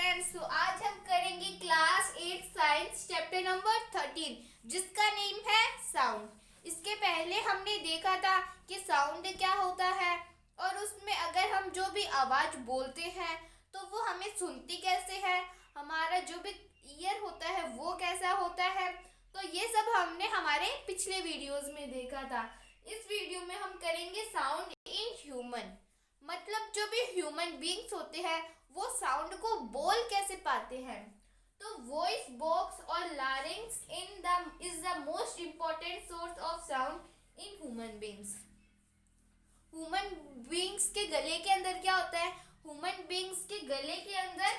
Friends, तो आज हम करेंगे क्लास 8 साइंस चैप्टर नंबर 13 जिसका नेम है साउंड। इसके पहले हमने देखा था कि साउंड क्या होता है और उसमें अगर हम जो भी आवाज़ बोलते हैं तो वो हमें सुनती कैसे है, हमारा जो भी ईयर होता है वो कैसा होता है। तो ये सब हमने हमारे पिछले वीडियोस में देखा था। इस वीडियो में हम करेंगे साउंड इन ह्यूमन, मतलब जो भी ह्यूमन बीइंग्स होते हैं वो साउंड को बोल कैसे पाते हैं। तो वॉइस बॉक्स और larynx is the most important source of sound in human beings. Human beings के गले के अंदर क्या होता है? ह्यूमन बीइंग्स के गले के अंदर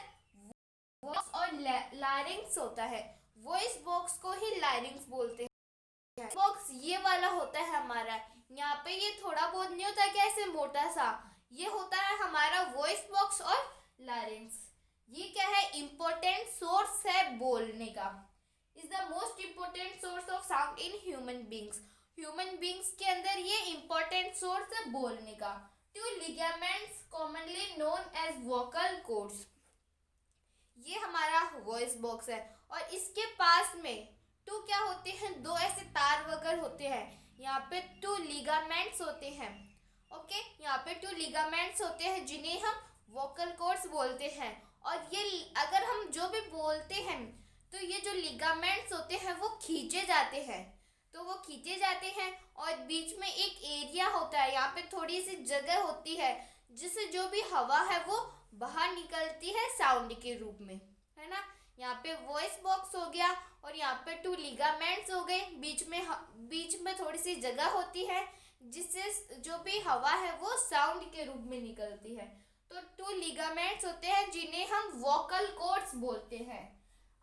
वॉइस और लारिंक्स होता है। वॉइस बॉक्स को ही लारिंक्स बोलते हैं। बॉक्स ये वाला होता है हमारा, यहाँ पे ये थोड़ा बहुत नहीं होता क्या ऐसे मोटा सा, ये होता है हमारा वॉइस बॉक्स और लारिंक्स। ये क्या है? इम्पोर्टेंट सोर्स है बोलने का। Is the most important source of sound in human beings. Human beings के अंदर ये इम्पोर्टेंट सोर्स है बोलने का। Two ligaments commonly known as vocal cords, ये हमारा वॉइस बॉक्स है और इसके पास में टू क्या होते हैं? दो ऐसे तार वगैरह होते हैं। यहाँ पे टू लिगामेंट्स होते हैं। ओके, यहाँ पे टू लिगामेंट्स होते हैं जिन्हें हम वोकल कॉर्ड्स बोलते हैं। और ये अगर हम जो भी बोलते हैं तो ये जो लिगामेंट्स होते हैं वो खींचे जाते हैं। तो वो खींचे जाते हैं और बीच में एक एरिया होता है, यहाँ पे थोड़ी सी जगह होती है जिससे जो भी हवा है वो बाहर निकलती है साउंड के रूप में, है ना। यहाँ पे वॉइस बॉक्स हो गया और यहाँ पे टू लिगामेंट्स हो गए। बीच में थोड़ी सी जगह होती है जिससे जो भी हवा है वो साउंड के रूप में निकलती है। तो टू लिगामेंट्स होते हैं जिन्हें हम वोकल कॉर्ड्स बोलते हैं।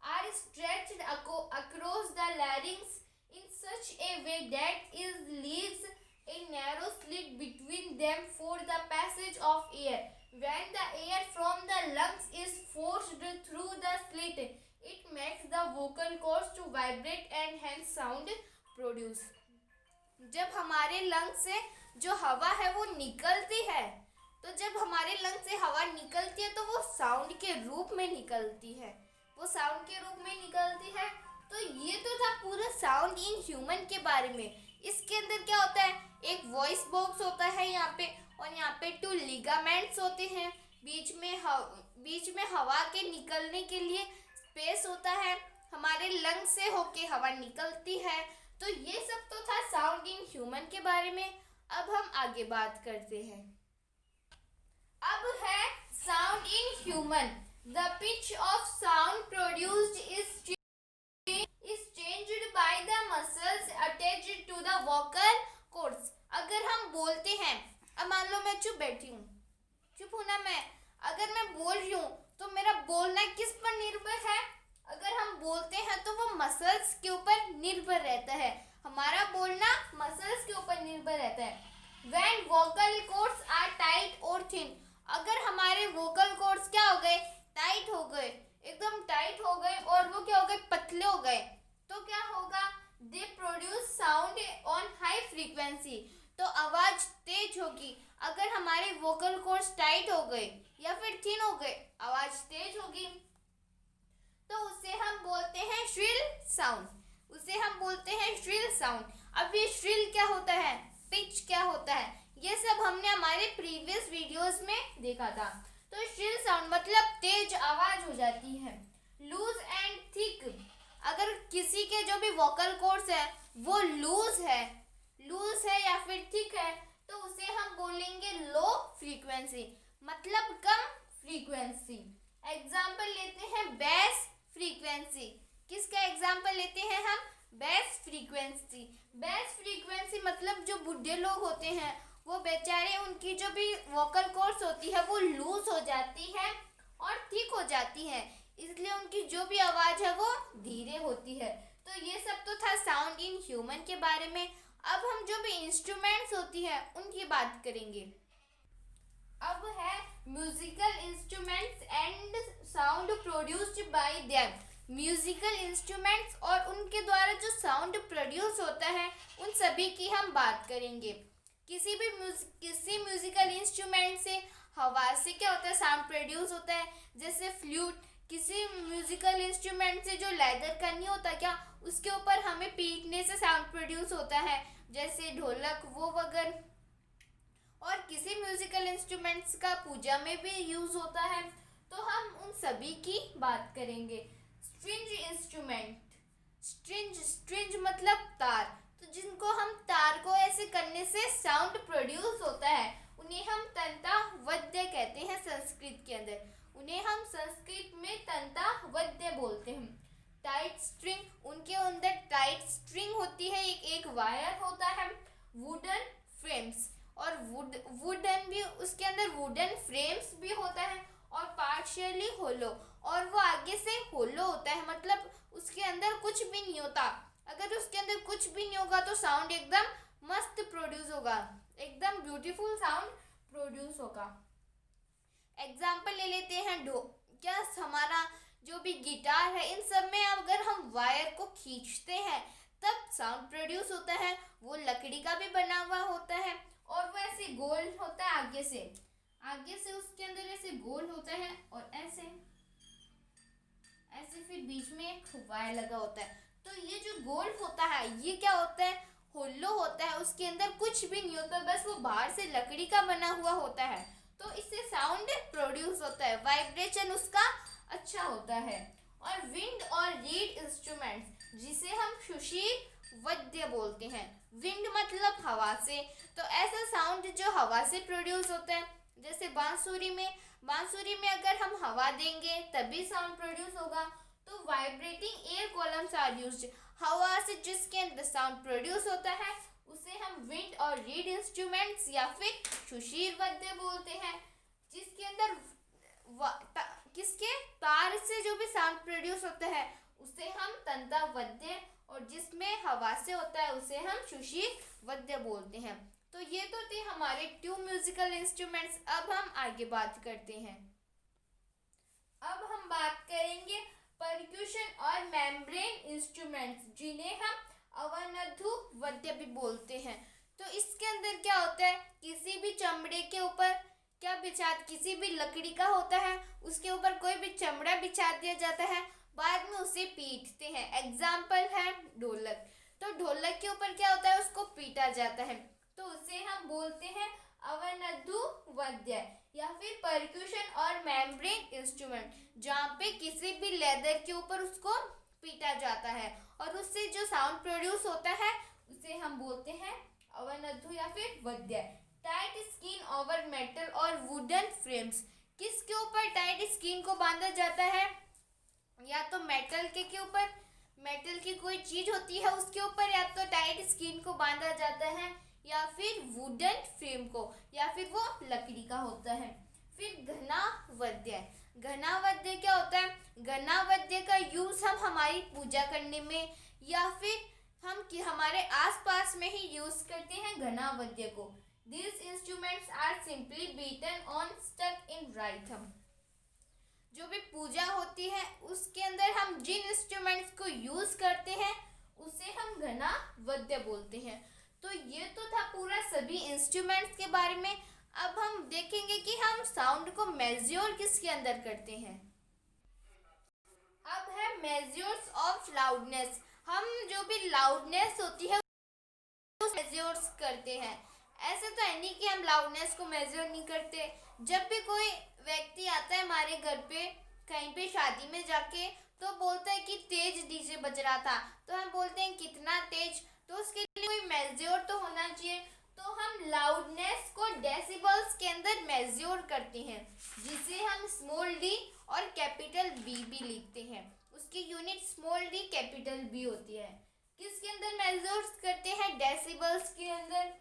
Are stretched across the larynx in such a way that is leaves a narrow slit between them for the passage of air. When the air from the lungs is forced through the slit, it makes the vocal cords to vibrate and hence sound produce. जब हमारे lung से जो हवा है वो निकलती है, तो जब हमारे लंग से हवा निकलती है तो वो साउंड के रूप में निकलती है, वो साउंड के रूप में निकलती है। तो ये तो था पूरा साउंड इन ह्यूमन के बारे में। इसके अंदर क्या होता है? एक वॉइस बॉक्स होता है यहाँ पे और यहाँ पे टू लिगामेंट्स होते हैं। बीच में हवा के निकलने के लिए स्पेस होता है, हमारे लंग से होके हवा निकलती है। तो ये सब तो था साउंड इन ह्यूमन के बारे में। अब हम आगे बात करते हैं। अब है sound in human. The pitch of sound produced is changed by the muscles attached to the vocal cords। अगर हम बोलते हैं, अब मान लो मैं चुप बैठी हूँ, चुप हूँ ना मैं, अगर मैं बोल रही हूँ तो मेरा बोलना किस पर निर्भर है? अगर हम बोलते हैं तो वो मसल्स के ऊपर निर्भर रहता है, हमारा बोलना मसल्स के ऊपर निर्भर रहता है। When vocal cords are tight or thin, अगर हमारे vocal cords क्या हो गए? टाइट हो गए, एकदम टाइट हो गए और वो क्या हो गए? पतले हो गए, तो क्या होगा? They produce sound on high frequency, तो आवाज तेज होगी। अगर हमारे वोकल कॉर्ड्स टाइट हो गए या फिर थिन हो गए, आवाज तेज होगी, तो उसे हम बोलते हैं श्रिल साउंड, उसे हम बोलते हैं श्रिल साउंड। अब ये श्रिल क्या होता है, पिच क्या होता है, ये सब हमने हमारे प्रीवियस वीडियोस में देखा था। तो श्रिल साउंड मतलब तेज आवाज हो जाती है। लूज एंड थिक, अगर किसी के जो भी वोकल कॉर्ड्स है वो लूज है या फिर थिक है तो उसे हम बोलेंगे लो फ्रीक्वेंसी, मतलब कम फ्रीक्वेंसी। एग्जाम्पल लेते हैं बेस फ्रीक्वेंसी। किसका एग्जाम्पल लेते हैं हम? Base frequency. बेस फ्रीक्वेंसी मतलब जो बूढ़े लोग होते हैं वो बेचारे, उनकी जो भी वोकल कॉर्ड्स होती है वो लूज हो जाती है और थिक हो जाती है, इसलिए उनकी जो भी आवाज़ है वो धीरे होती है। तो ये सब तो था साउंड इन ह्यूमन के बारे में। अब हम जो भी इंस्ट्रूमेंट्स होती है उनकी बात करेंगे। अब है musical instruments and sound produced by them. Musical instruments और उनके द्वारा जो साउंड प्रोड्यूस होता है उन सभी की हम बात करेंगे। किसी म्यूजिकल इंस्ट्रूमेंट से हवा से क्या होता है? साउंड प्रोड्यूस होता है, जैसे फ्लूट, किसी म्यूजिकल इंस्ट्रूमेंट से जो लेदर का नहीं होता क्या, उसके ऊपर हमें पीटने से साउंड प्रोड्यूस होता है, जैसे ढोलक वो वगैरह। और किसी म्यूजिकल इंस्ट्रूमेंट्स का पूजा में भी यूज होता है, तो हम उन सभी की बात करेंगे। स्ट्रिंज इंस्ट्रूमेंट, स्ट्रिंज मतलब तार, तो जिनको हम तार को ऐसे करने से साउंड प्रोड्यूस होता है, उन्हें हम तंता वाद्य कहते हैं संस्कृत के अंदर। उन्हें हम संस्कृत में तंता वाद्य बोलते हैं। टाइट स्ट्रिंग, उनके अंदर टाइट स्ट्रिंग होती है, एक वायर होता है। वुडन फ्रेम्स, और वुडन भी, उसके अंदर वुडन फ्रेम्स भी होता है, और पार्शियली होलो, और वो आगे से होलो होता है, मतलब उसके अंदर कुछ भी नहीं होता। अगर उसके अंदर कुछ भी नहीं होगा तो साउंड एकदम मस्त प्रोड्यूस होगा, एकदम ब्यूटीफुल साउंड प्रोड्यूस होगा। एग्जाम्पल ले लेते हैं क्या हमारा जो भी गिटार है, इन सब में अगर हम वायर को खींचते हैं तब साउंड प्रोड्यूस होता है। वो लकड़ी का भी बना हुआ होता है, और वो ऐसे गोल होता है आगे से उसके अंदर ऐसे गोल होता है, और ऐसे फिर बीच में एक वायर लगा होता है। तो ये जो गोल होता है ये क्या होता है, होलो होता है, उसके अंदर कुछ भी नहीं होता, बस वो बाहर से लकड़ी का बना हुआ होता है। तो इससे साउंड प्रोड्यूस होता है, वाइब्रेशन उसका अच्छा होता है। और विंड और रीड इंस्ट्रूमेंट्स, जिसे हम सुशील वाद्य बोलते हैं। विंड मतलब हवा से, तो ऐसा साउंड जो हवा से प्रोड्यूस होता है, जैसे बांसुरी में अगर हम हवा देंगे तभी साउंड प्रोड्यूस होगा। तो vibrating air columns are used, हवा से जिसके अंदर साउंड प्रोड्यूस होता है उसे हम विंड और रीड इंस्ट्रूमेंट्स या फिर सुशील वाद्य बोलते हैं। जिसके अंदर किसके तार से जो भी साउंड प्रोड्यूस होता है उसे हम तंता वाद्य, और जिसमें हवा से होता है उसे हम सुशील वाद्य बोलते हैं। तो ये तो थे हमारे 2 म्यूजिकल इंस्ट्रूमेंट्स। अब हम आगे बात करते हैं। अब हम बात करेंगे परक्यूशन और मेम्ब्रेन इंस्ट्रूमेंट्स, जिन्हें हम अवनद्धु वाद्य भी बोलते हैं। तो इसके अंदर क्या होता है, किसी भी चमड़े के ऊपर किसी भी लकड़ी का होता है, उसके ऊपर कोई भी चमड़ा बिछा दिया जाता है, बाद में उसे पीटते हैं। एग्जाम्पल है ढोलक, तो ढोलक के ऊपर क्या होता है, उसको पीटा जाता है, तो उसे हम बोलते हैं अवनद्धु वाद्य या फिर परक्यूशन और मेम्ब्रेन इंस्ट्रूमेंट, जहाँ पे किसी भी लेदर के ऊपर उसको पीटा जाता है और उससे जो साउंड प्रोड्यूस होता है उसे हम बोलते हैं अवनद्धु या फिर वाद्य। टाइट स्किन ओवर मेटल और वुडन फ्रेम्स, किसके ऊपर टाइट स्किन को बांधा जाता है, या तो मेटल के ऊपर, मेटल की कोई चीज होती है उसके ऊपर या तो टाइट स्किन को बांधा जाता है, या फिर वुडन फ्रेम को, या फिर वो लकड़ी का होता है। फिर घना वाद्य, घना वाद्य क्या होता है, घना वाद्य का यूज हम हमारी पूजा करने में या फिर हम हमारे आसपास में ही यूज करते हैं घना वाद्य को। These instruments are simply beaten on stuck in rhythm। जो भी पूजा होती है उसके अंदर हम जिन इंस्ट्रूमेंट्स को यूज करते हैं उसे हम घना वाद्य बोलते हैं। तो ये तो था पूरा सभी इंस्ट्रूमेंट्स के बारे में। अब हम देखेंगे कि हम साउंड को मेजर किसके अंदर करते हैं। अब है मेजर्स ऑफ लाउडनेस, हम जो भी लाउडनेस होती है उस मेजर्स करते हैं। ऐसे तो है नहीं कि हम लाउडनेस को मेजर नहीं करते। जब भी कोई व्यक्ति आता है हमारे घर पे कहीं पे शादी में जाके, तो बोलता है कि तेज डीजे बज रहा था, तो हम बोलते हैं कितना तेज, तो उसके लिए कोई मेजर तो होना चाहिए। तो हम लाउडनेस को डेसिबल्स के अंदर मेजर करते हैं, जिसे हम स्मॉल डी और कैपिटल बी भी लिखते हैं। उसकी unit small D capital B होती है। किसके अंदर मेजर करते हैं, डेसिबल्स के अंदर।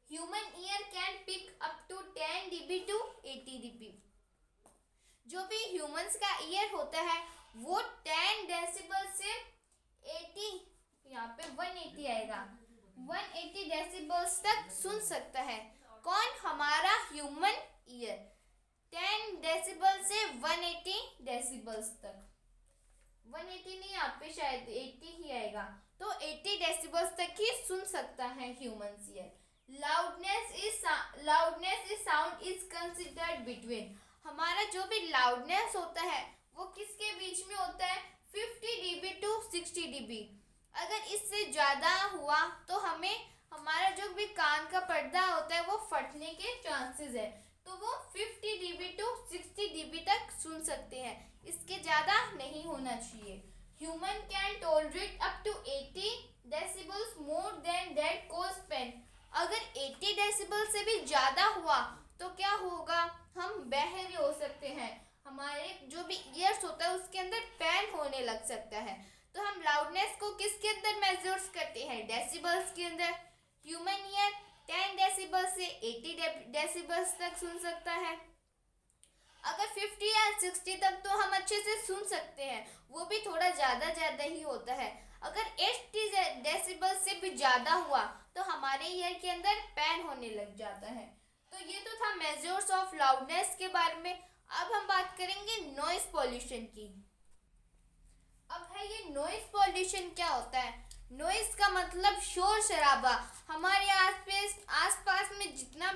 Human ear can pick up to 10 dB to 80 dB। जो भी ह्यूमंस का ईयर होता है वो 10 डेसिबल से 80, यहाँ पे 180 आएगा, 180 डेसिबल्स तक सुन सकता है। कौन, हमारा ह्यूमन ईयर 10 डेसिबल से 180 डेसिबल्स तक, 180 नहीं, यहाँ पे शायद 80 ही आएगा, तो 80 डेसिबल्स तक ही सुन सकता है human ear. Loudness is sound is considered between, हमारा जो भी लाउडनेस होता है वो किसके डीबी। अगर इससे ज़्यादा हुआ तो हमें हमारा जो भी कान का पर्दा होता है वो फटने के चांसेस है, तो वो 50 डीबी टू 60 डीबी तक सुन सकते हैं, इसके ज़्यादा नहीं होना चाहिए। Human can tolerate up to 80 decibels more than that cause pain. अगर 80 डेसिबल से भी ज़्यादा हुआ तो क्या होगा, हम बहरे हो सकते हैं, हमारे जो भी ईयर्स होता है उसके अंदर पेन होने लग सकता है। तो हम लाउडनेस को किसके अंदर मेजर्स करते हैं, डेसिबल्स के अंदर। ह्यूमन ईयर 10 डेसिबल से 80 डेसिबल्स तक सुन सकता है। अगर 50 या 60 तक तो हम अच्छे से सुन सकते हैं, वो भी थोड़ा ज़्यादा ही होता है। अगर 80 डेसिबल से भी ज़्यादा हुआ तो हमारे ईयर के अंदर पेन होने लग जाता है। तो ये तो था मेजर्स ऑफ लाउडनेस के बारे में। अब हम बात करेंगे नॉइस पॉल्यूशन की। अब है ये नॉइस पॉल्यूशन क्या होता है। नॉइस का मतलब शोर शराबा। हमारे